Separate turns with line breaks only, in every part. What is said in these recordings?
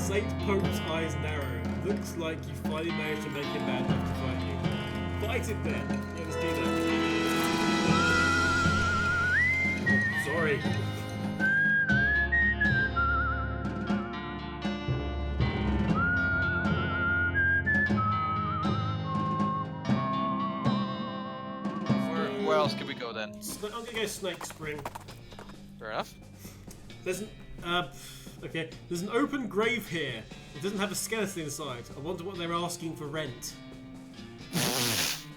Saint Pope's eyes narrow. Looks like you finally managed to make him mad enough to fight you. Fight it then. Yeah, let's do that. Sorry.
Where else can we go then?
I'm gonna go Snake Spring.
Fair enough.
There's an okay. There's an open grave here. It doesn't have a skeleton inside. I wonder what they're asking for rent.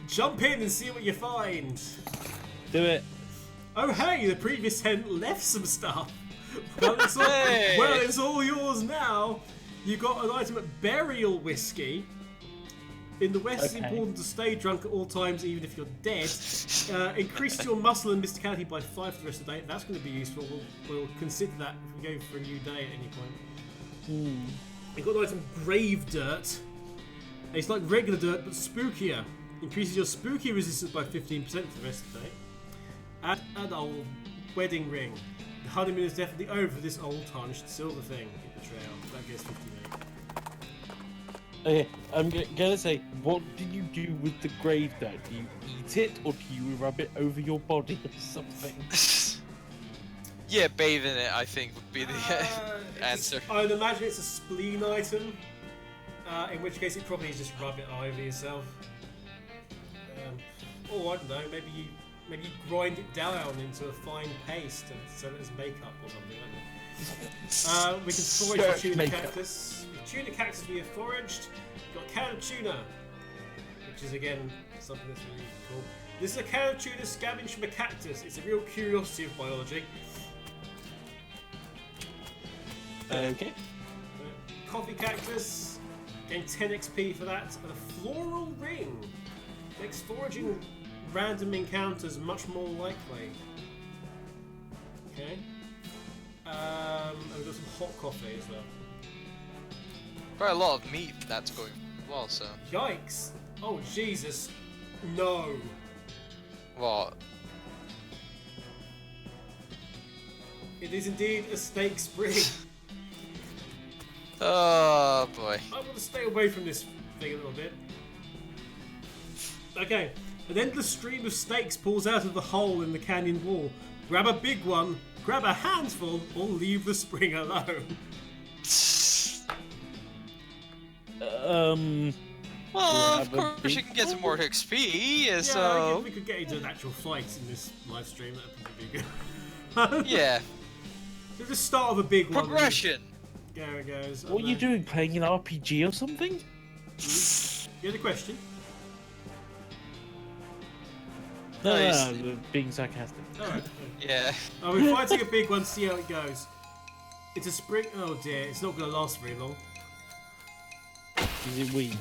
Jump in and see what you find.
Do it.
Oh hey, the previous tenant left some stuff. Well, it's all yours now. You got an item at Burial Whiskey. In the West, it's important to stay drunk at all times, even if you're dead. Increases your muscle and mysticality by 5 for the rest of the day. That's going to be useful. We'll consider that if we go for a new day at any point. You've got an item, Grave Dirt. It's like regular dirt, but spookier. Increases your spooky resistance by 15% for the rest of the day. And an old wedding ring. The honeymoon is definitely over for this old tarnished silver thing. Hit the trail. That gets 58.
Okay, I'm gonna say, what do you do with the grave dirt? Do you eat it, or do you rub it over your body or something?
Yeah, bathe in it, I think, would be the answer.
I'd imagine it's a spleen item, in which case it probably is just rub it over yourself. Or I don't know, maybe you grind it down into a fine paste and sell it as makeup or something. I don't know. We can forage the tuna cactus. Tuna cactus we have foraged. We've got a can of tuna, which is again something that's really cool. This is a can of tuna scavenged from a cactus. It's a real curiosity of biology.
Okay.
Coffee cactus, getting 10 XP for that, and a floral ring makes foraging random encounters much more likely. Okay. And we've got some hot coffee as well.
Quite a lot of meat that's going well, so.
Yikes! Oh Jesus! No!
What?
It is indeed a snake spring.
Oh boy.
I want to stay away from this thing a little bit. Okay, an endless stream of snakes pulls out of the hole in the canyon wall. Grab a big one, grab a handful, or leave the spring alone.
Well, of course you can get some more XP, so...
Yeah, we could get into an actual fight in this live stream, that'd probably be good.
Yeah.
So the start of a big one.
Progression!
There it goes.
What are you doing, playing an RPG or something?
You had a question?
No, being sarcastic.
Alright.
Yeah.
Oh, we're fighting a big one, see how it goes. It's a spring... Oh dear, it's not going to last very long.
Is it weak?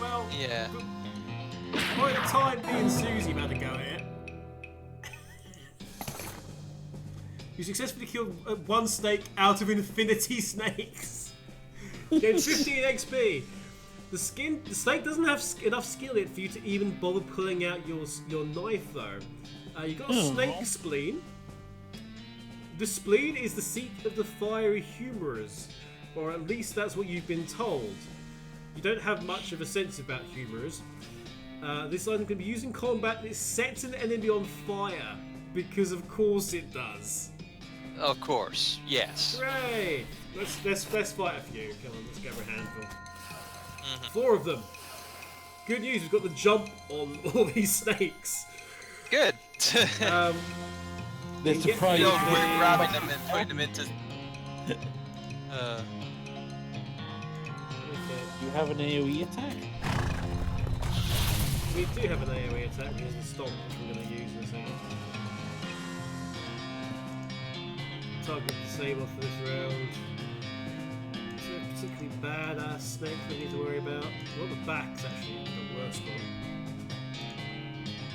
Well,
yeah.
By the time me and Susie had a go at it, you successfully killed one snake out of infinity snakes. Gained 15 XP. The snake doesn't have enough skill in it for you to even bother pulling out your knife though. You got a snake spleen. The spleen is the seat of the fiery humorers, or at least that's what you've been told. You don't have much of a sense about humorers. This item can be used in combat and it sets an enemy on fire, because of course it does.
Of course, yes.
Hooray! Let's fight a few. Come on, let's go for a handful. 4 of them. Good news, we've got the jump on all these snakes.
Good.
They're surprised.
You know, we're grabbing them and putting them into...
Do you have an AoE attack?
We do have an AoE attack, which is the stomp, which we're going to use in a second. Target disable for this round. It's a particularly badass snake we need to worry about. Well, the back's actually the worst one.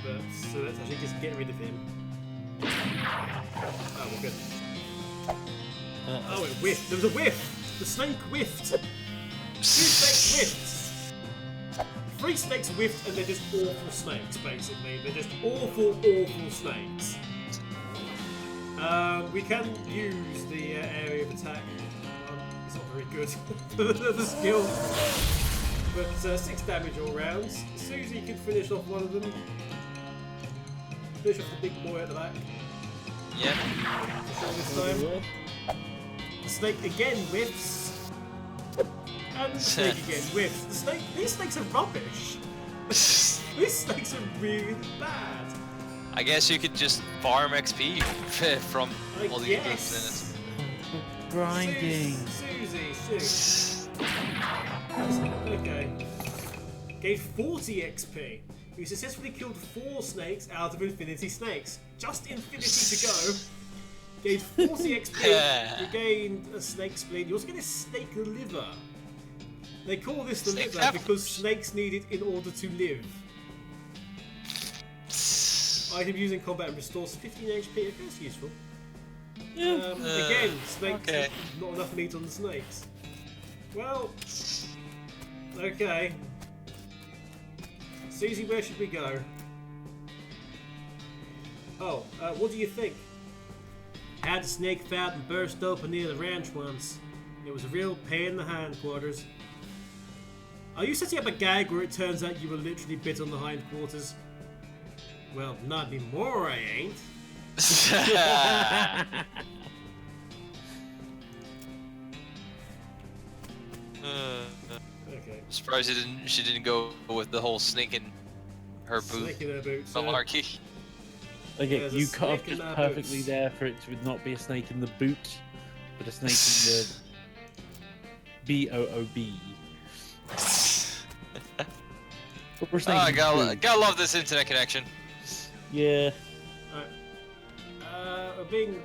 But, so let's actually just get rid of him. Oh, we're good. Oh, it whiffed. There was a whiff! The snake whiffed! 2 snakes whiffed! 3 snakes whiffed and they're just awful snakes, basically. They're just awful, awful snakes. We can use the area of attack. It's not very good. The skill. But 6 damage all rounds. Susie can finish off one of them. Finish off the big boy at the back.
Yep.
This time. The snake again whiffs. And the snake again whiffs. These snakes are rubbish. These snakes are really bad.
I guess you could just farm XP from all the groups in it.
Grinding.
Susie, shoot. Okay. Gave 40 XP. You successfully killed 4 snakes out of infinity snakes. Just infinity to go. Gained 40 XP. You gained a snake spleen. You also get a snake liver. They call this the
Snake
liver because snakes need it in order to live. Item used in combat and restores 15 HP. Okay, that's useful. Again, snakes.
Okay.
Not enough meat on the snakes. Well, okay. Susie, where should we go? Oh, what do you think? Had the snake fountain burst open near the ranch once. It was a real pain in the hindquarters. Are you setting up a gag where it turns out you were literally bit on the hindquarters? Well, not anymore, I ain't. Okay.
Surprised she didn't go with the whole snake in her boot.
Snake in her boots.
Malarkey.
Okay,
There's a
you cut off
snake in
just
our
perfectly
boots.
there for it to not be a snake in the boot, but a snake in the B-O-O-B. Or a snake
Oh, I
in the boot.
gotta love this internet connection.
Yeah.
I'm being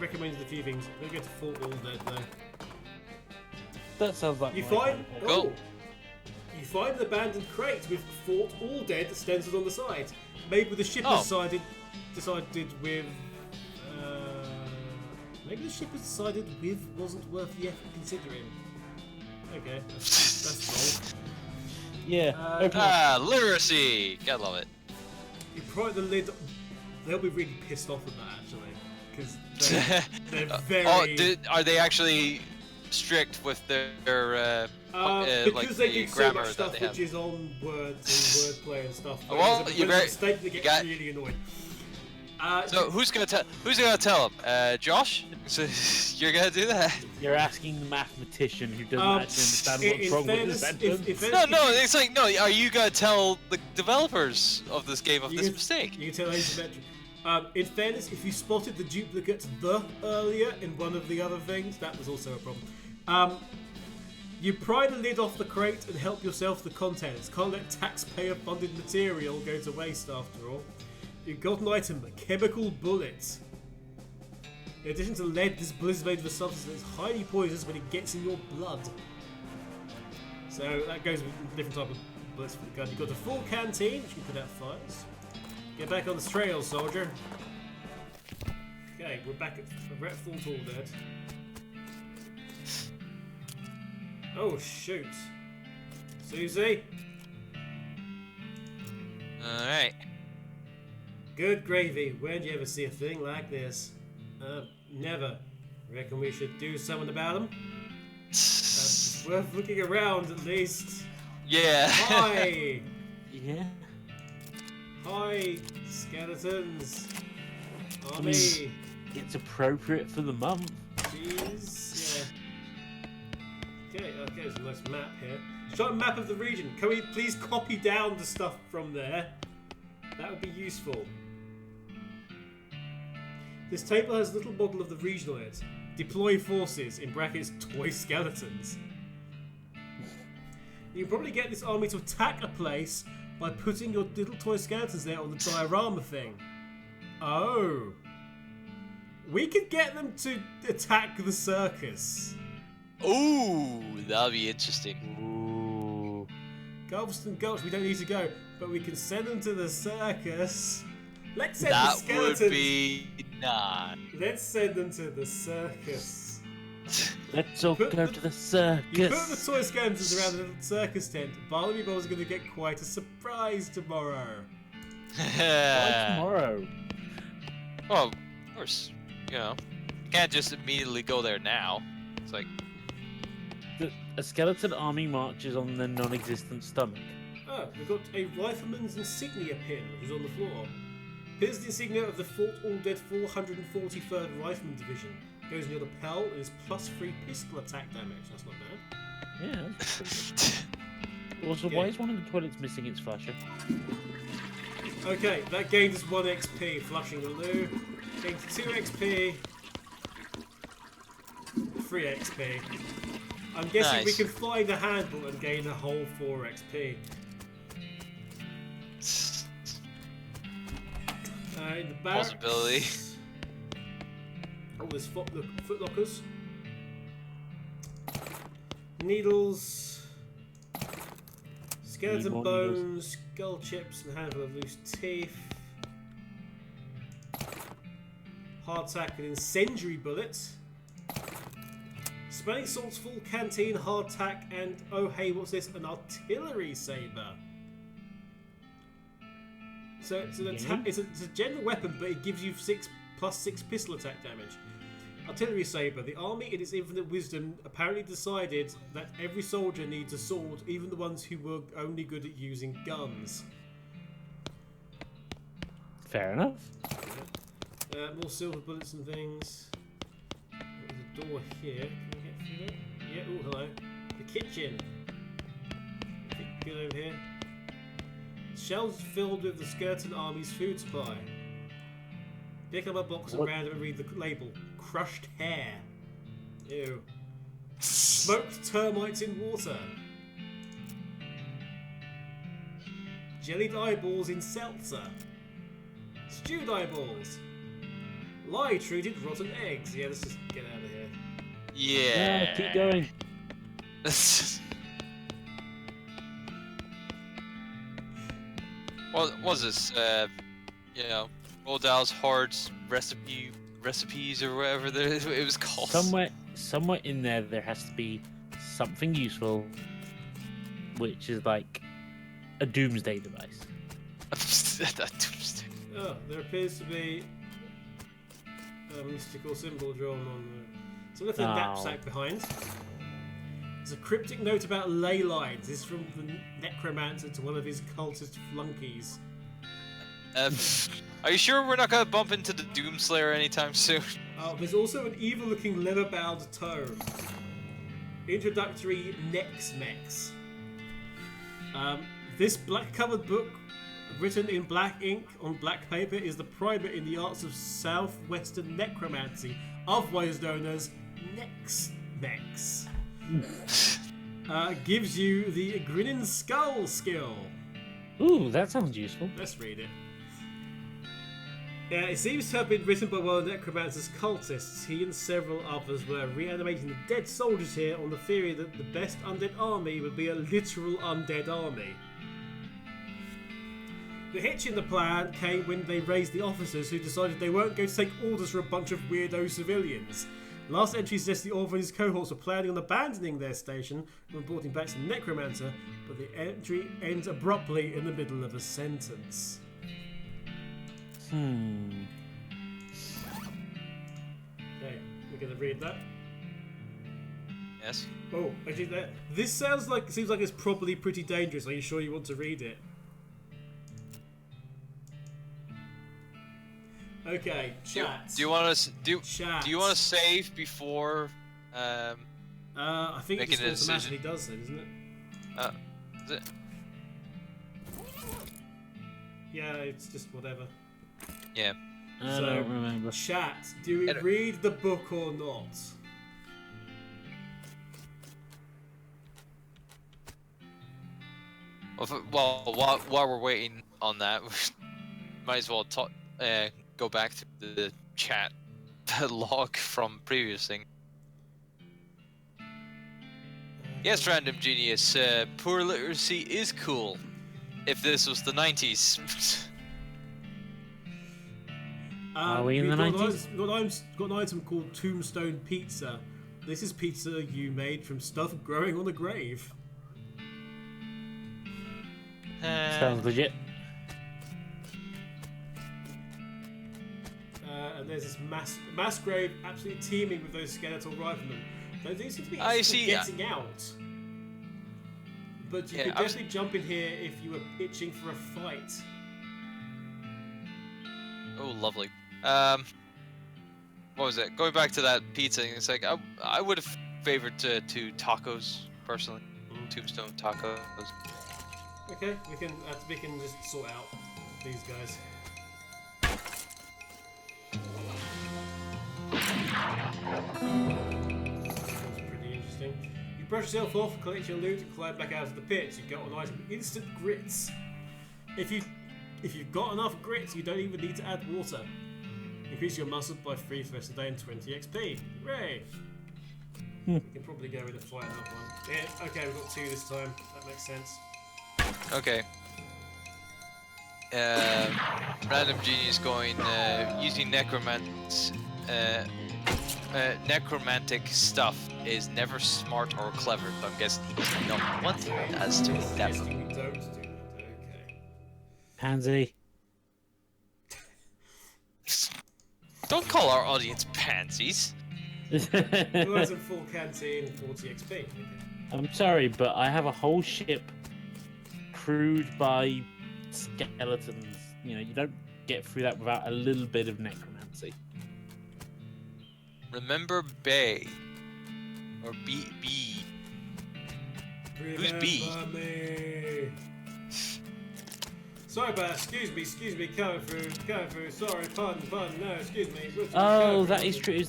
recommended a few things. I'm going to go to Fort All Dead though.
That sounds like
You
my
find
kind of
Cool.
oh, you find an abandoned crate with Fort All Dead stenciled on the side. Maybe the ship
Oh.
decided with maybe the ship has decided with wasn't worth the effort considering. Okay, that's cool.
Yeah. Open up.
Ah, literacy. Gotta love it.
You pry the lid. They'll be really pissed off at that actually, because they're very.
Are they actually strict with their
Because
like
they
the
do so
grammar
much
that
stuff
they
which
have?
is on words and wordplay and stuff.
Oh, well,
there's a
you better-
mistake that
you
gets
got-
really annoyed.
So who's gonna tell him? Josh? So you're gonna do that?
You're asking the mathematician who doesn't actually understand
in
what's wrong with the
fairness,
sentence.
No, it's like no. Are you gonna tell the developers of this game of this mistake?
You can tell asymmetric. In fairness, if you spotted the duplicate "the" earlier in one of the other things, that was also a problem. You pry the lid off the crate and help yourself the contents. Can't let taxpayer-funded material go to waste after all. You've got an item, a chemical bullet. In addition to lead, this bullet is made of a substance that is highly poisonous when it gets in your blood. So that goes with a different type of bullets for the gun. You've got a full canteen, which you can put out fires. Get back on the trail, soldier. Okay, we're back at Fort All Dead. Oh shoot. Susie?
Alright.
Good gravy. Where'd you ever see a thing like this? Never. Reckon we should do something about them? It's worth looking around at least.
Yeah.
Hi!
Yeah.
Hi, skeletons.
I
Army.
mean, it's appropriate for the month.
Jeez. Yeah. Okay, there's a nice map here. Shot a map of the region. Can we please copy down the stuff from there? That would be useful. This table has a little model of the region on it. Deploy forces, in brackets, toy skeletons. You can probably get this army to attack a place by putting your little toy skeletons there on the diorama thing. Oh. We could get them to attack the circus.
Ooh, that'll be interesting.
Ooh.
Galveston Gulch, we don't need to go, but we can send them to the circus. Let's send the
That
skeletons.
would be nice.
Let's send them to the circus.
Let's all
Put
go
the-
to the
You put the
circus.
toy skeletons around the little circus tent. Barnaby Bow's going to get quite a surprise tomorrow.
By tomorrow.
Well, of course, you know, you can't just immediately go there now. It's like,
A skeleton army marches on their non-existent stomach.
Oh, we've got a rifleman's insignia pin, which is on the floor. Here's the insignia of the all-dead 443rd Rifleman Division. Goes in your lapel and is +3 pistol attack damage. That's not bad.
Yeah, that's pretty good. Also, why is one of the toilets missing its flusher?
Okay, that gained us 1 XP, flushing the loo. Gained 2 XP. 3 XP. I'm guessing we can find the handle and gain a whole 4 XP. In the barracks,
possibility.
Oh, there's foot lockers. Needles. Skeleton bones, skull chips, and a handful of loose teeth. Hardtack and incendiary bullets. Smelling salts, full canteen, hardtack, and oh hey, what's this? An artillery saber. So it's a general weapon, but it gives you +6 pistol attack damage. Artillery saber. The army, in its infinite wisdom, apparently decided that every soldier needs a sword, even the ones who were only good at using guns.
Fair enough.
More silver bullets and things. There's a door here. Can we get through it? Yeah. Oh, hello. The kitchen. Good over here. Shelves filled with the skeleton army's food supply. Pick up a box at random and read the label. Crushed hair. Ew. Smoked termites in water. Jellied eyeballs in seltzer. Stewed eyeballs. Lye treated rotten eggs. Yeah, let's just get out of here.
Yeah.
Keep going.
What was this? You know, Rodal's Hard's recipes or whatever it was called.
Somewhere in there has to be something useful, which is like a doomsday device.
Oh, there appears to be a mystical symbol drawn on the... So look at the knapsack behind. There's a cryptic note about ley lines. This is from the necromancer to one of his cultist flunkies.
Are you sure we're not going to bump into the Doomslayer anytime soon?
There's also an evil-looking leather-bound tome. Introductory Nex-Mex. This black-covered book, written in black ink on black paper, is the primer in the arts of southwestern necromancy, otherwise known as Nex-Mex. Gives you the Grinning Skull skill.
Ooh, that sounds useful.
Let's read it. It seems to have been written by one of Necromancer's cultists. He and several others were reanimating the dead soldiers here on the theory that the best undead army would be a literal undead army. The hitch in the plan came when they raised the officers who decided they weren't going to take orders from a bunch of weirdo civilians. Last entry suggests the Orville and his cohorts were planning on abandoning their station and reporting back to the Necromancer, but the entry ends abruptly in the middle of a sentence. Okay, we're gonna read that.
Yes.
Oh, actually, this seems like it's probably pretty dangerous. Are you sure you want to read it? Okay, chat.
Do you want to do you want to save before?
I think it just automatically
decision?
does that, isn't it?
Is it?
Yeah, it's just whatever.
Yeah.
I don't remember.
Chat, do we read the book or not?
Well, while we're waiting on that, we might as well go back to the chat log from previous thing. Yes, Random Genius, poor literacy is cool. If this was the 90s.
Are we in the 90s?
We've got an item called Tombstone Pizza. This is pizza you made from stuff growing on a grave.
Sounds legit.
And there's this mass grave absolutely teeming with those skeletal riflemen. They do seem to be
I see.
getting out. But you could definitely jump in here if you were itching for a fight.
Oh, lovely. What was it? Going back to that pizza thing, it's like I would have favored two tacos personally. Tombstone tacos.
Okay, we can just sort out these guys. That's pretty interesting. You brush yourself off, collect your loot, and climb back out of the pit. You got an item with instant grits. If you've got enough grits, you don't even need to add water. Increase your muscle by 3 for the rest of the day and 20 XP. Hooray! We can probably go with a fight up one. Yeah, okay, we've got 2 this time. That makes sense.
Okay. Random genius going using necromantic stuff is never smart or clever. So I'm guessing he's not one thing as to that.
We don't do that. Okay.
Pansy.
Don't call our audience pansies.
Who has a full canteen, 40 XP? Okay.
I'm sorry, but I have a whole ship crewed by skeletons. You know, you don't get through that without a little bit of necromancy.
Remember Bay. Or B. Who's B?
Me. Sorry, but excuse me, coming through. Sorry, pardon, no, excuse me.
Oh, that is true.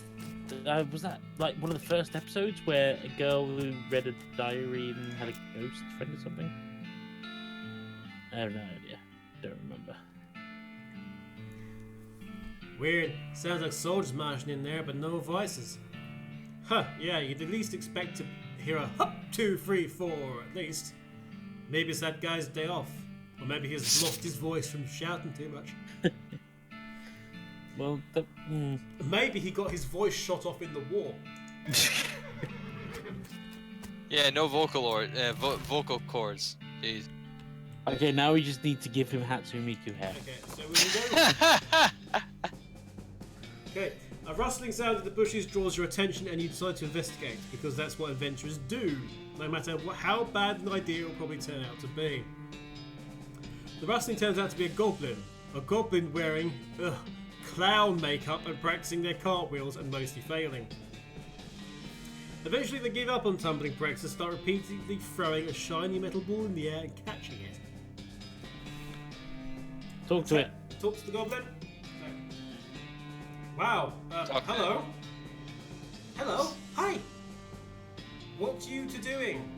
Was that like one of the first episodes where a girl who read a diary and had a ghost friend or something? I have no idea. Don't remember.
Weird. Sounds like soldiers marching in there, but no voices. Huh, yeah, you'd at least expect to hear a hup, 2, 3, 4, at least. Maybe it's that guy's day off. Or maybe he's lost his voice from shouting too much.
Well,
Maybe he got his voice shot off in the war.
Yeah, no vocal cords. Jeez.
Okay, now we just need to give him Hatsune Miku hair.
Okay, so we go. Okay, a rustling sound in the bushes draws your attention and you decide to investigate, because that's what adventurers do. No matter how bad an idea it will probably turn out to be. The rustling turns out to be a goblin wearing clown makeup and practicing their cartwheels and mostly failing. Eventually they give up on tumbling practice and start repeatedly throwing a shiny metal ball in the air and catching it.
Talk to it.
Talk to the goblin. No. Wow. Hello. Hello. Hi. What you two doing?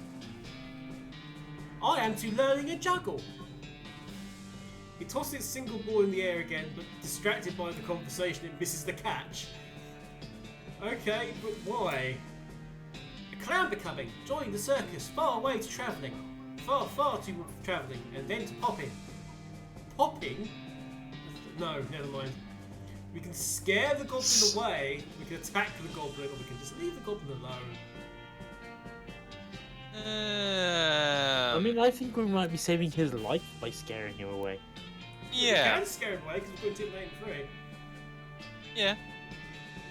I am to learning a juggle. He tosses its single ball in the air again, but distracted by the conversation, it misses the catch. Okay, but why? A clown becoming, joining the circus, far away to travelling. Far too travelling, and then to popping. Popping? No, never mind. We can scare the goblin away, we can attack the goblin, or we can just leave the goblin alone.
I mean, I think we might be saving his life by scaring him away.
Yeah.
We can scare him away because we're going to intimidating free.
Yeah.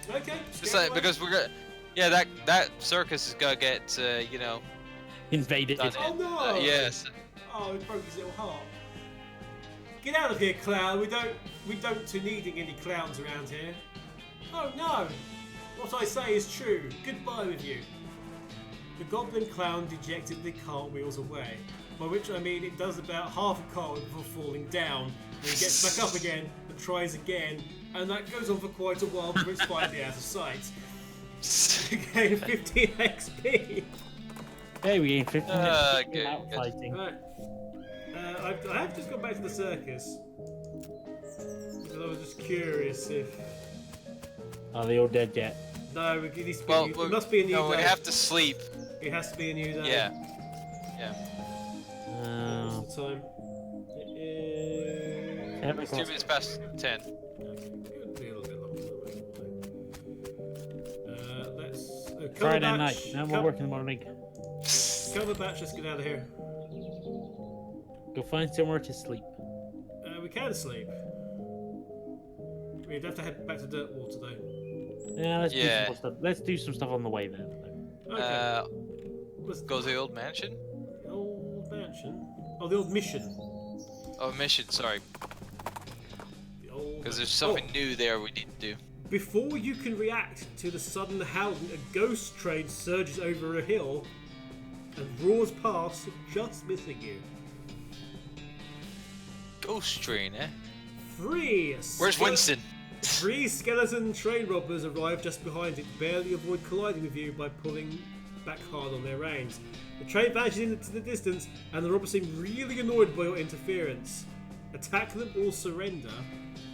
Okay.
It's like, because we're gonna. Yeah, that circus is gonna get
Invaded.
done
Oh
in.
no!
Yes.
Oh, he broke his little heart. Get out of here, clown. We don't needing any clowns around here. Oh no! What I say is true. Goodbye with you. The goblin clown dejectedly cartwheels away, by which I mean it does about half a cartwheel before falling down. Then he gets back up again and tries again, and that goes on for quite a while before it's finally out of sight. Gain 15 XP.
Hey, we gained 15 minutes
good,
without
good.
fighting.
Right. I have just gone back to the circus because I was just curious if.
Are they all dead yet?
No, it needs to be.
Well,
It must be a new
no,
day.
we have to sleep.
It has to be a new day.
Yeah. Yeah.
What's the time? It is.
10
It's 2 minutes past 10.
Could be a little bit longer. Let's. Cover
Friday
batch.
night. No more work in the morning.
Cover batch. Let's get out of here.
Go find somewhere to sleep.
We can sleep. We'd have to head back to Dirtwater though.
Yeah, let's do
Yeah.
some more stuff. Let's do some stuff on the way there.
Okay.
Go to the old mansion.
The old mansion? Oh, the old mission.
Oh, mission. Sorry. Because there's something new there we need to do.
Before you can react to the sudden howling, a ghost train surges over a hill and roars past, just missing you.
Ghost train, eh?
Where's
Winston?
3 skeleton train robbers arrive just behind it, barely avoid colliding with you by pulling back hard on their reins. The train vanishes into the distance, and the robbers seem really annoyed by your interference. Attack them or surrender.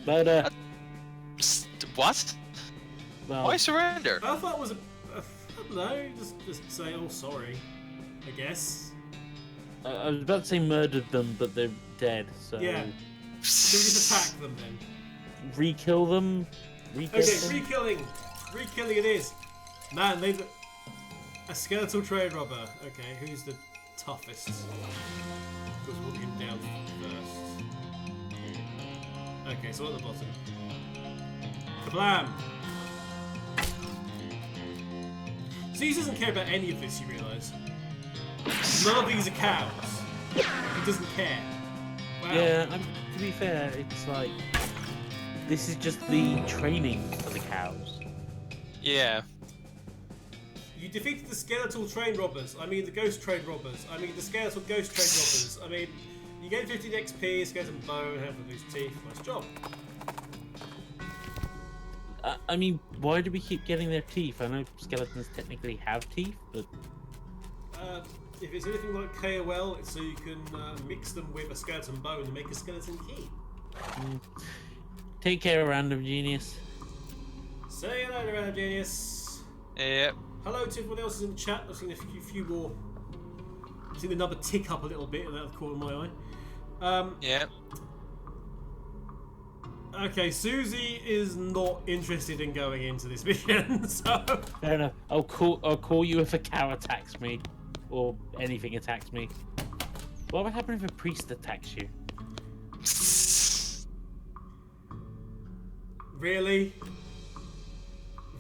Murder.
What?
Well,
I
Why surrender?
thought it was I don't know, just say, oh, sorry, I guess.
I was about to say murdered them, but they're dead, so...
Yeah. So we just attack them then.
Re-kill them?
Okay, re-killing it is. Man, they've... A skeletal train robber. Okay, who's the toughest? Because we'll get down first. Okay, so at the bottom. Kablam! Zeus doesn't care about any of this, you realise. None of these are cows. He doesn't care. Wow.
Yeah, to be fair, it's like... This is just the training for the cows.
Yeah.
You defeated the skeletal train robbers. I mean the ghost train robbers. I mean the skeletal ghost train robbers. I mean, you get 15 XP, skeleton bone, half of loose teeth. Nice job.
I mean, why do we keep getting their teeth? I know skeletons technically have teeth, but...
If it's anything like KOL, it's so you can mix them with a skeleton bone and make a skeleton key.
Take care, random genius.
Say hello to Random Genius.
Yep.
Hello to everyone else in the chat. I've seen a few more. I've seen the number tick up a little bit, and that caught in my eye.
Yep.
Okay, Susie is not interested in going into this mission, so...
Fair enough. I'll call you if a cow attacks me. Or anything attacks me. What would happen if a priest attacks you?
Really?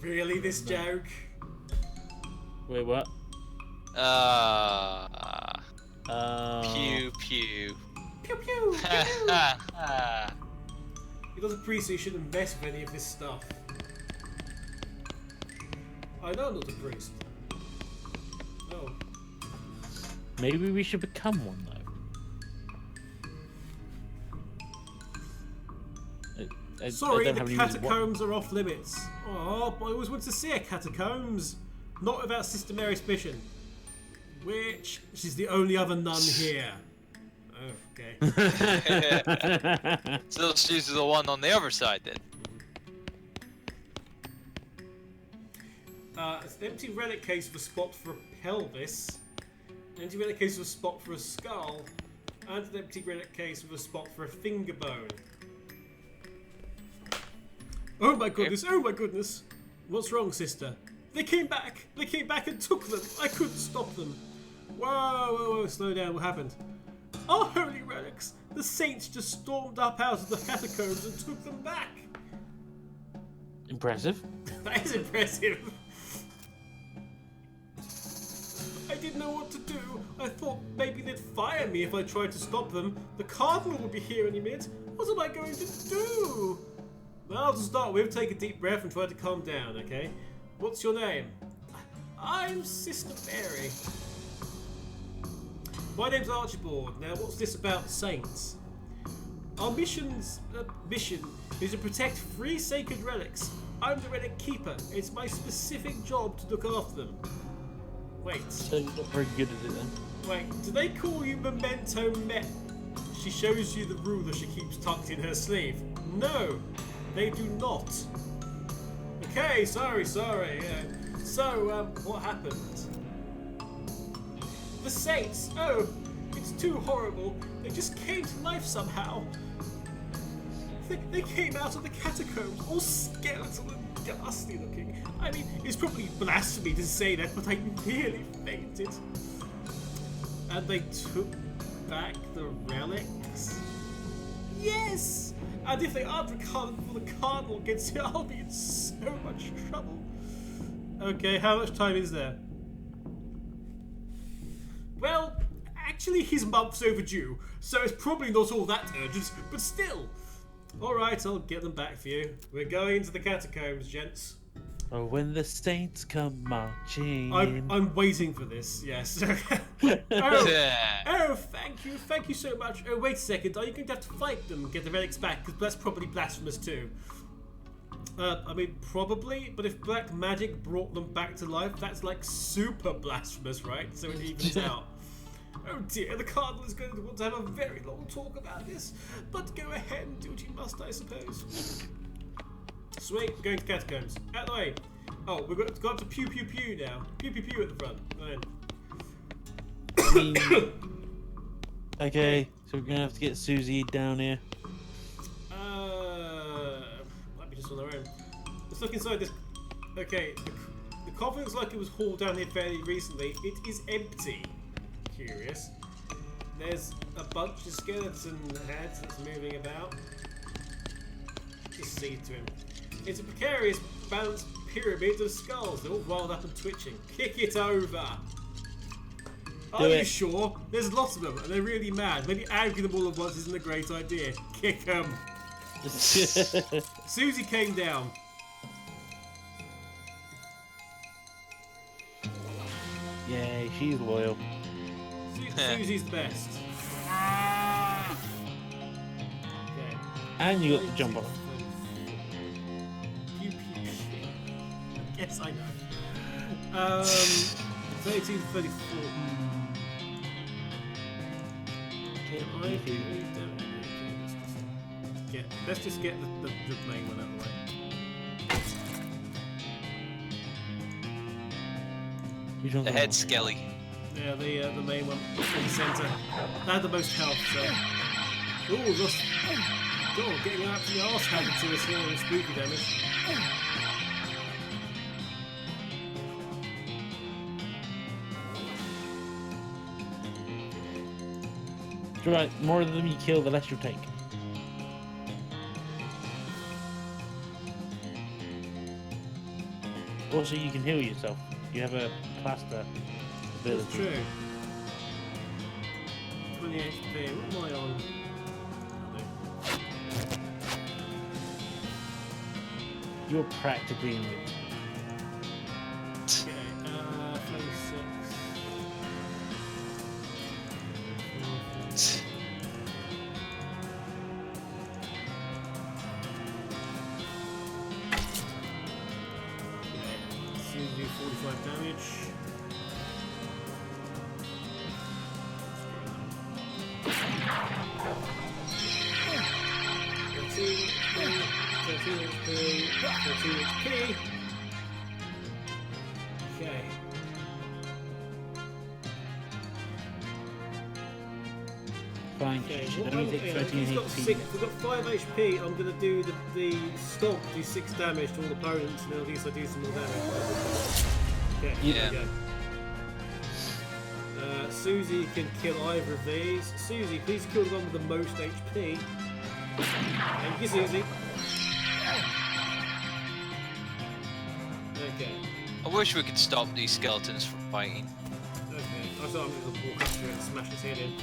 Really, this joke?
Wait, what?
Pew pew.
Pew pew! He doesn't priest, so you shouldn't mess with any of this stuff. I know I'm not a priest. No.
Maybe we should become one, though.
Sorry, the catacombs are off limits. Oh, but I always wanted to see a catacombs. Not without Sister Mary's mission. Which she's the only other nun here. Oh, okay.
So she's the one on the other side then.
An empty relic case with a spot for a pelvis. An empty relic case with a spot for a skull. And an empty relic case with a spot for a finger bone. Oh my goodness, oh my goodness. What's wrong, sister? They came back and took them. I couldn't stop them. Whoa, slow down, what happened? Our holy relics! The saints just stormed up out of the catacombs and took them back!
Impressive.
That is impressive. I didn't know what to do. I thought maybe they'd fire me if I tried to stop them. The cardinal would be here any minute. What am I going to do? Well, to start with, take a deep breath and try to calm down, okay? What's your name? I'm Sister Mary. My name's Archibald. Now, what's this about saints? Our mission is to protect 3 sacred relics. I'm the relic keeper. It's my specific job to look after them. Wait.
So you're not very good at it then?
Wait, do they call you Memento Met? She shows you the ruler she keeps tucked in her sleeve. No, they do not. Okay, sorry. Yeah. So, what happened? The saints! Oh, it's too horrible. They just came to life somehow. They came out of the catacombs, all skeletal and ghastly looking. I mean, it's probably blasphemy to say that, but I nearly fainted. And they took back the relics? Yes! And if they aren't recovered before the cardinal gets here, I'll be in so much trouble. Okay, how much time is there? actually he's months overdue, so it's probably not all that urgent, but still. Alright, I'll get them back for you. We're going into the catacombs, gents.
Oh, when the saints come marching.
I'm waiting for this, yes. Oh, thank you so much. Oh, wait a second, are you going to have to fight them and get the relics back? Because that's probably blasphemous too. I mean, probably, but if black magic brought them back to life, that's like super blasphemous, right? So it evens out. Oh dear, the Cardinal is going to want to have a very long talk about this, but go ahead and do what you must, I suppose. Sweet, going to catacombs. Out the way. Oh, we've got to go up to pew pew pew now. Pew pew pew at the front.
Okay, so we're gonna have to get Susie down here.
Might be just on their own. Let's look inside this. Okay, the coffin looks like it was hauled down here fairly recently. It is empty. Curious. There's a bunch of skeleton heads that's moving about. Just see to him. It's a precarious balanced pyramid of skulls. They're all rolled up and twitching. Kick it over. Are you sure? There's lots of them, and they're really mad. Maybe angry them all at once isn't a great idea. Kick them. Susie came down.
Yay, she's loyal.
Susie's the best. Okay.
And you got the jump on.
Yes, I know. 13, 34. Let's just get the main one out of the way.
The head skelly.
Yeah, the main one in the centre. They had the most health, so. Ooh, lost. God, getting an absolute arse handed to us here with spooky damage.
Right, more of them you kill, the less you take. Also, you can heal yourself. You have a plaster ability.
That's true. 20 HP. What am I on?
You're practically invincible.
Okay, 36. Okay, do 45 damage. 13 HP, 13 HP. Okay.
Fine,
Okay,
should
what
only
I'm
take
doing,
13
we've got
HP.
we've got 5 HP. I'm going to do the stomp, do 6 damage to all opponents, and then at least I do some more damage. Okay,
Yeah.
here we go. Susie can kill either of these. Susie, please kill the one with the most HP. Thank you, Susie. Okay.
I wish we could stop these skeletons from fighting.
Okay. I thought I'm going to walk up to it and smash his head in.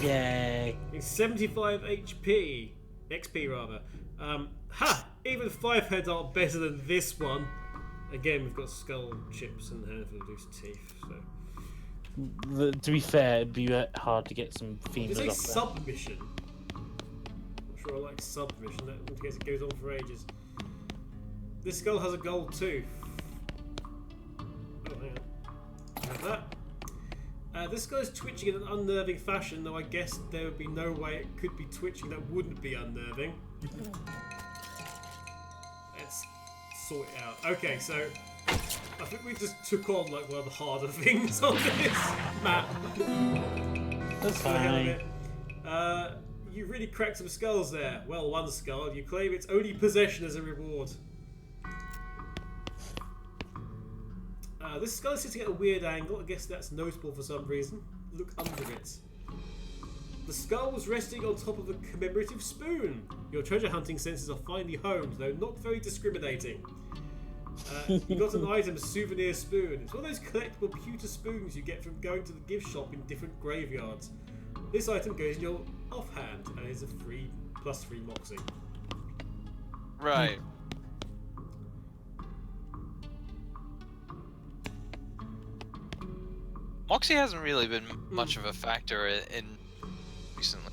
Yay.
It's 75 HP. XP rather. Ha! Even 5 heads aren't better than this one. Again, we've got skull chips and a handful of loose teeth, so.
To be fair, it'd be hard to get some femurs
It's a
off there.
submission. Not sure I like submission, that in case it goes on for ages. This skull has a gold tooth. Oh, hang on. Have that. This guy's twitching in an unnerving fashion, though I guess there would be no way it could be twitching that wouldn't be unnerving. Let's sort it out. Okay, so I think we just took on like one of the harder things on this map.
That's
For the hell of
fine.
it. You really cracked some skulls there. Well, one skull. You claim its only possession as a reward. This skull is sitting at a weird angle. I guess that's notable for some reason. Look under it. The skull was resting on top of a commemorative spoon. Your treasure hunting senses are finely honed, though not very discriminating. You got an item, souvenir spoon. It's one of those collectible pewter spoons you get from going to the gift shop in different graveyards. This item goes in your offhand and is a free +3 moxie.
Right. Moxie hasn't really been much of a factor in recently.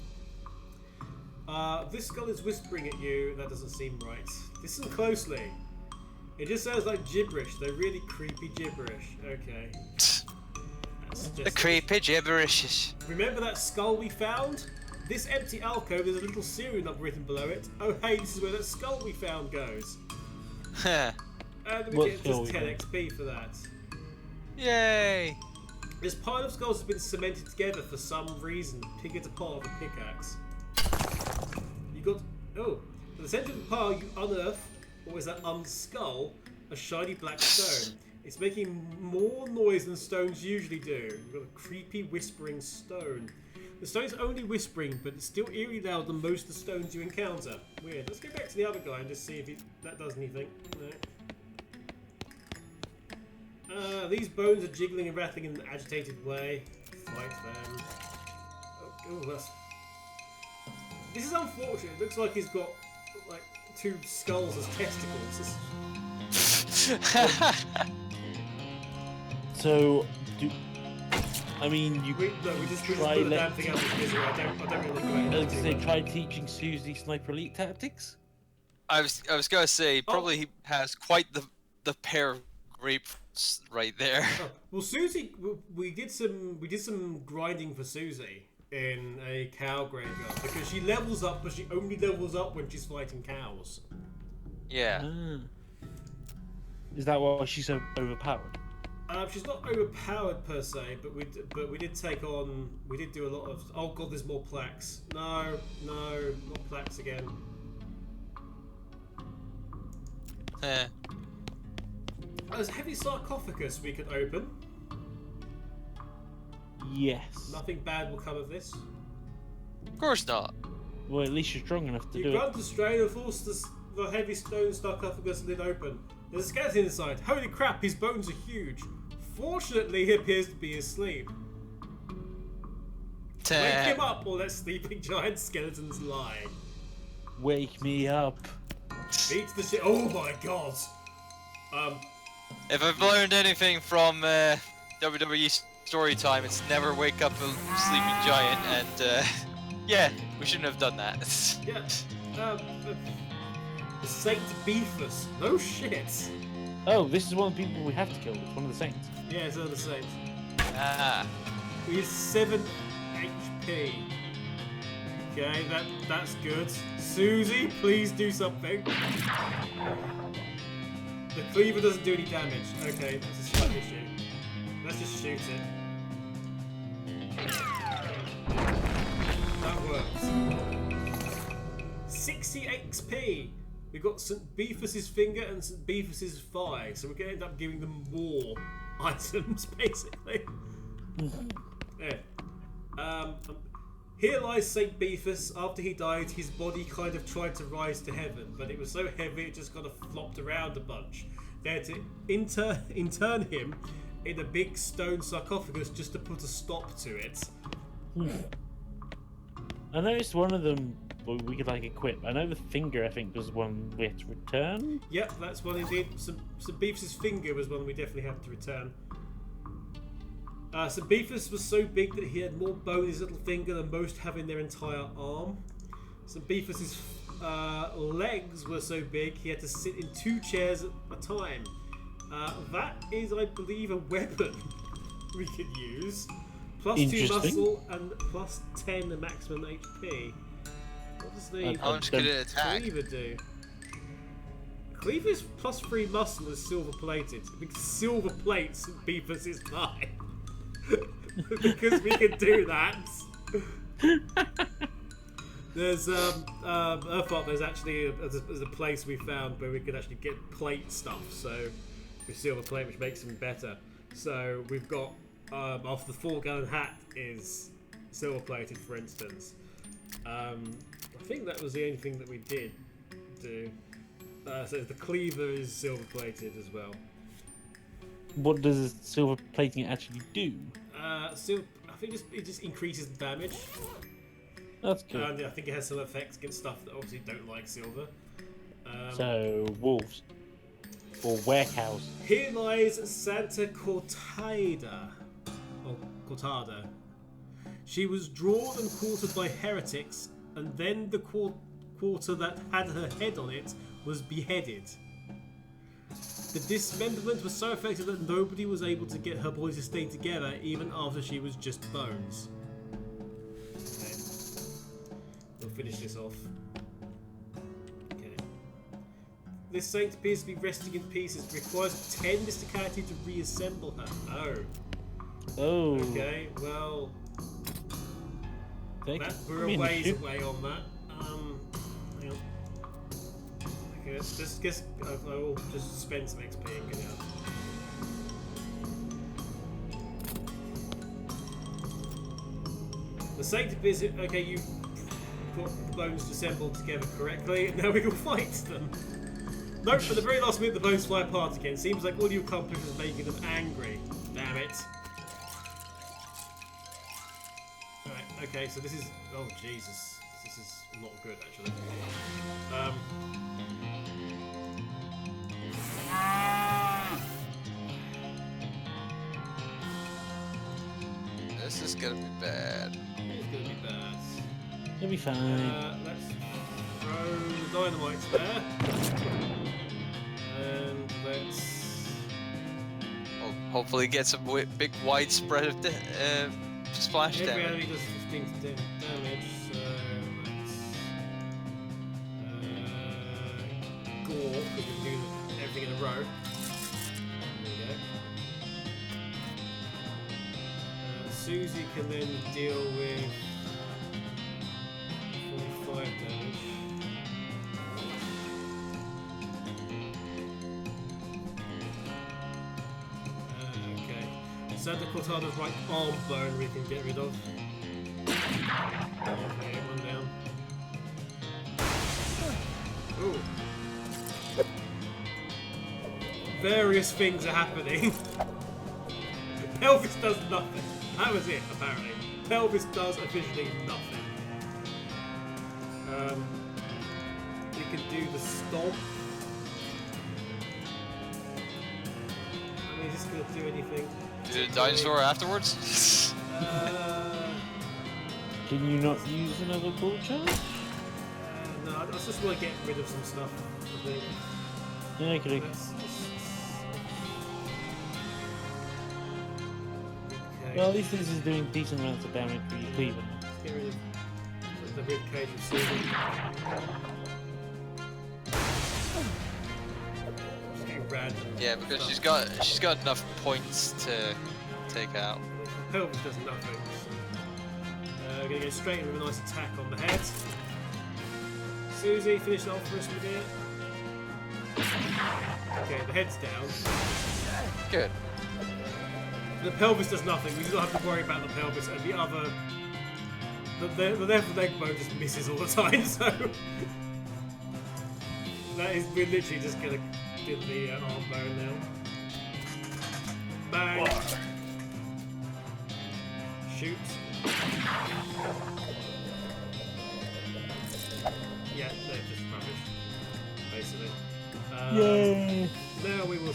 This skull is whispering at you. That doesn't seem right. Listen closely. It just sounds like gibberish, though really creepy gibberish. Okay.
The creepy gibberish.
Remember that skull we found? This empty alcove, there's a little serial number written below it. Oh hey, this is where that skull we found goes. And we get just 10 XP for that.
Yay!
This pile of skulls has been cemented together for some reason. Pick it apart with a pickaxe. You got... Oh. At the centre of the pile you unearth, or is that unskull, a shiny black stone. It's making more noise than stones usually do. You've got a creepy whispering stone. The stone's only whispering, but it's still eerie louder than most of the stones you encounter. Weird. Let's go back to the other guy and just see if that does anything. No. These bones are jiggling and rattling in an agitated way. Fight them. Oh, that's... This is unfortunate. It looks like he's got like 2 skulls as testicles.
So, I mean,
we just put the damn thing out of misery. I don't really know.
I was gonna say, try teaching Susie Sniper Elite tactics.
I was gonna say probably he has quite the pair of grapes right there.
Oh, well, Susie, we did some grinding for Susie in a cow graveyard because she levels up, but she only levels up when she's fighting cows.
Yeah.
Is that why she's so overpowered?
She's not overpowered per se, but we did take on. We did do a lot of. Oh god, there's more plaques. No, not plaques again. There's a heavy sarcophagus we could open.
Yes.
Nothing bad will come of this.
Of course not.
Well, at least you're strong enough to do it.
You grunt to strain and force the heavy stone sarcophagus lid open. There's a skeleton inside. Holy crap, his bones are huge. Fortunately, he appears to be asleep. Wake him up, or let sleeping giant skeletons lie.
Wake me up.
Beat the shit. Oh my god.
If I've learned anything from WWE story time, it's never wake up a sleeping giant, and yeah, we shouldn't have done that.
Yeah. The Saint Beefus. No shit.
Oh, this is one of the people we have to kill. It's one of the saints.
Yeah, it's one of the Saints.
Ah.
We have 7 HP. Okay, that's good. Susie, please do something. The cleaver doesn't do any damage. Okay, that's a slight issue. Let's just shoot it. That works. 60 XP. We've got St. Beefus's finger and St. Beefus's thigh, so we're going to end up giving them more items, basically. Yeah. Here lies St. Beefus. After he died, his body kind of tried to rise to heaven, but it was so heavy it just kind of flopped around a bunch. They had to intern him in a big stone sarcophagus just to put a stop to it.
I noticed one of them we could like equip. I know the finger, I think, was one we had to return.
Yep, that's one indeed. St. Beefus's finger was one we definitely had to return. St. Beefus was so big that he had more bone in his little finger than most have in their entire arm. St. Beefus's legs were so big he had to sit in 2 chairs at a time. That is, I believe, a weapon we could use. +2 muscle and +10 maximum HP. What does the
how much could it attack?
cleaver do? Cleaver's +3 muscle is silver plated. Because silver plates St. Beefus's thigh. Because we can do that. There's there's actually there's a place we found where we could actually get plate stuff. So with silver plate, which makes them better. So we've got after the 4-gallon hat is silver plated, for instance. I think that was the only thing that we did do. So the cleaver is silver plated as well.
What does silver plating actually do?
Silver, I think it just increases the damage.
That's good.
And I think it has some effects against stuff that obviously don't like silver.
So, wolves. Or werecows.
Here lies Santa Cortada. Or Cortada. She was drawn and quartered by heretics, and then the quarter that had her head on it was beheaded. The dismemberment was so effective that nobody was able to get her body to stay together even after she was just bones. Okay. We'll finish this off. Okay. This saint appears to be resting in pieces. It requires 10 mysticality to reassemble her.
Oh.
Okay, well... we're a ways away on that. Hang on. Okay, let's just guess. I will just spend some XP and get out. The saint appears. Okay, you got the bones assembled together correctly. Now we can fight them. Nope, at the very last minute the bones fly apart again. Seems like all you accomplished was making them angry. Damn it. Alright, okay, so this is... Oh, Jesus. This is not good, actually.
This is gonna be bad.
It's gonna be bad.
It'll be fine.
Let's throw the dynamites there. And let's...
Well, hopefully get some big widespread of splash
Every
damage.
enemy does 15 damage, so let's... gore, because we can do everything in a row. There we go. Susie can then deal with 45 damage. Okay. Santa Cortada's right arm bone we can get rid of. Okay, one down. Ooh. Various things are happening. Pelvis does nothing. That was it, apparently. Pelvis does officially nothing. We can do the stomp. I mean, is this going to do anything?
Do the dinosaur afterwards?
Can you not use another ball charge?
No, I just want to get rid of some stuff, I think.
Yeah, I could. Well, at least this is doing decent amounts of damage for your cleaver.
Let's get rid of the rib cage of Susan. Just getting random.
Yeah, because
stuff.
she's got enough points to take out.
Pelvis does nothing. So. We're going to go straight in with a nice attack on the head. Susie, finish that off for us with it. Okay, the head's down.
Good.
The pelvis does nothing. We don't have to worry about the pelvis, and the other, the left leg bone just misses all the time. So that is, we're literally just gonna do the arm bone now. Bang. Shoot. Yeah, they're just rubbish, basically.
Yay!
Now we will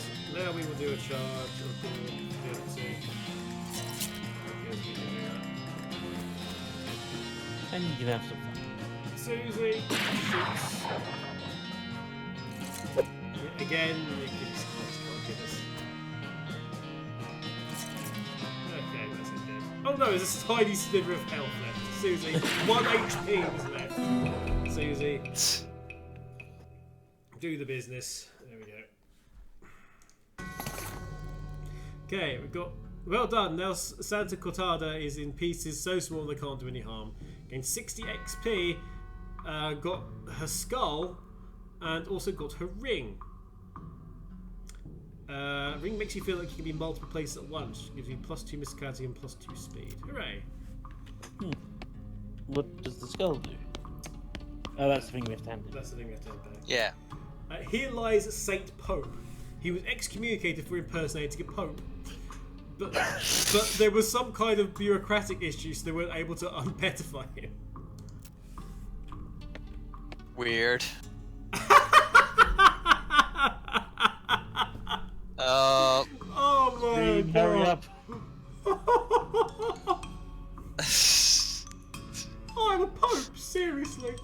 do a charge. Let's see.
And you can have some fun.
Susie shoots. Again, you can just give us. Okay, that's it dead. Oh no, there's a tiny sliver of health left. Susie, 1 HP is left. Susie, do the business. There we go. Okay, we've got... Well done. Now Santa Cortada is in pieces so small they can't do any harm. Gained 60 XP, got her skull, and also got her ring. Ring makes you feel like you can be in multiple places at once. Gives you +2 mysticality and +2 speed. Hooray!
What does the skull do? Oh, that's the thing we have to handle.
That's the thing we have to handle.
Yeah.
Here lies Saint Pope. He was excommunicated for impersonating a pope. But there was some kind of bureaucratic issue, so they weren't able to unpetify him.
Weird.
Oh my
God. Hurry up.
I'm a pope, seriously.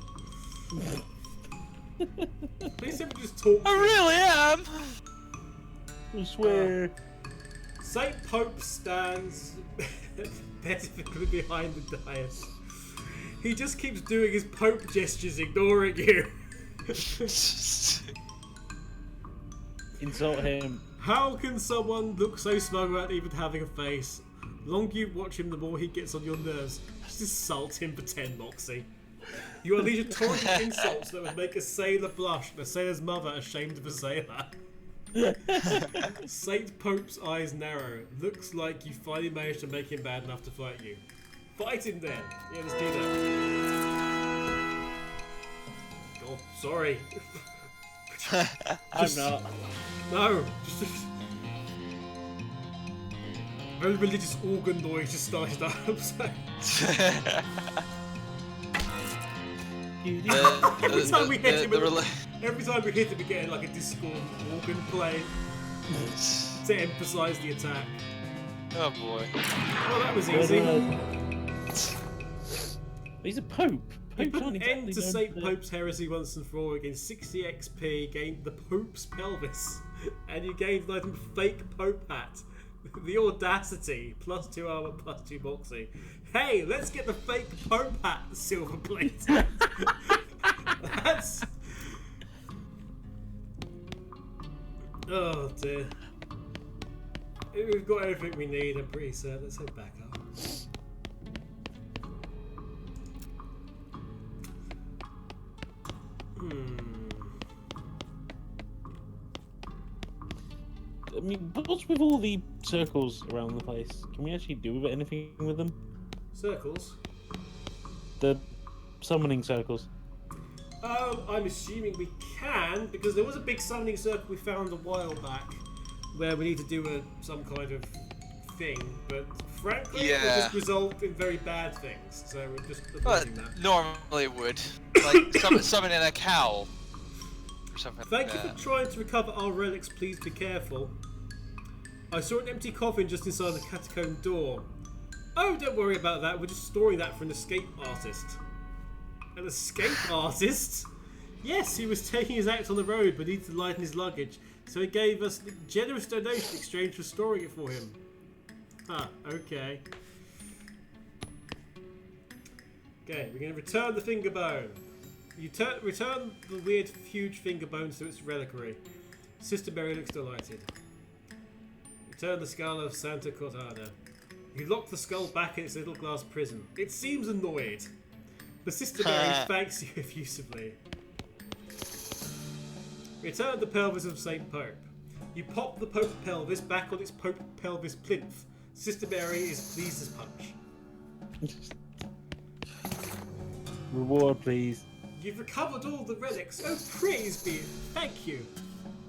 Please don't just talk.
I really am.
I swear.
Saint Pope stands petrifically behind the dais. He just keeps doing his pope gestures, ignoring you.
Insult him.
How can someone look so smug without even having a face? The longer you watch him, the more he gets on your nerves. Just insult him for 10 moxie. You unleash a torrent of insults that would make a sailor blush and a sailor's mother ashamed of a sailor. Saint Pope's eyes narrow. Looks like you finally managed to make him bad enough to fight you. Fight him then. Yeah, let's do that. Oh, sorry.
I'm not.
No, just very religious organ noise just started up. So. Every time we hit him, we get like a discord organ playing to emphasise the attack.
Oh boy.
Oh, that was easy.
He's a pope.
You put an end to St. Pope's heresy once and for all. You gained 60 XP, gained the Pope's pelvis, and you gained an item fake Pope hat. The audacity, +2 armor, +2 boxing. Hey, let's get the fake Pope hat silver plated. That's... Oh dear. We've got everything we need, I'm pretty certain. Let's head back up.
I mean, what's with all the circles around the place? Can we actually do anything with them?
Circles?
The summoning circles.
I'm assuming we can, because there was a big summoning circle we found a while back where we need to do some kind of thing, but frankly it will just result in very bad things, so we're just avoiding that.
Normally it would. Like summoning a cow. Or something
Thank
like
you
that.
for trying to recover our relics, please be careful. I saw an empty coffin just inside the catacomb door. Oh, don't worry about that, we're just storing that for an escape artist. An escape artist? Yes, he was taking his act on the road but needed to lighten his luggage, so he gave us a generous donation in exchange for storing it for him. Huh, okay. Okay, we're going to return the finger bone. You return the weird, huge finger bone to its reliquary. Sister Mary looks delighted. Return the skull of Santa Cortada. You lock the skull back in its little glass prison. It seems annoyed. But Sister Mary thanks you effusively. Return the pelvis of Saint Pope. You pop the Pope pelvis back on its Pope pelvis plinth. Sister Mary is pleased as punch.
Reward, please.
You've recovered all the relics. Oh, praise be it. Thank you.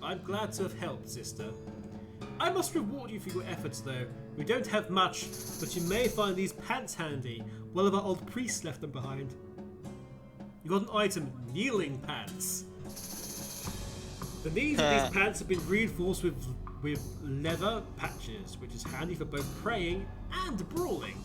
I'm glad to have helped, sister. I must reward you for your efforts, though. We don't have much, but you may find these pants handy. One of our old priests left them behind. You got an item, kneeling pants. The knees of these pants have been reinforced with leather patches, which is handy for both praying and brawling.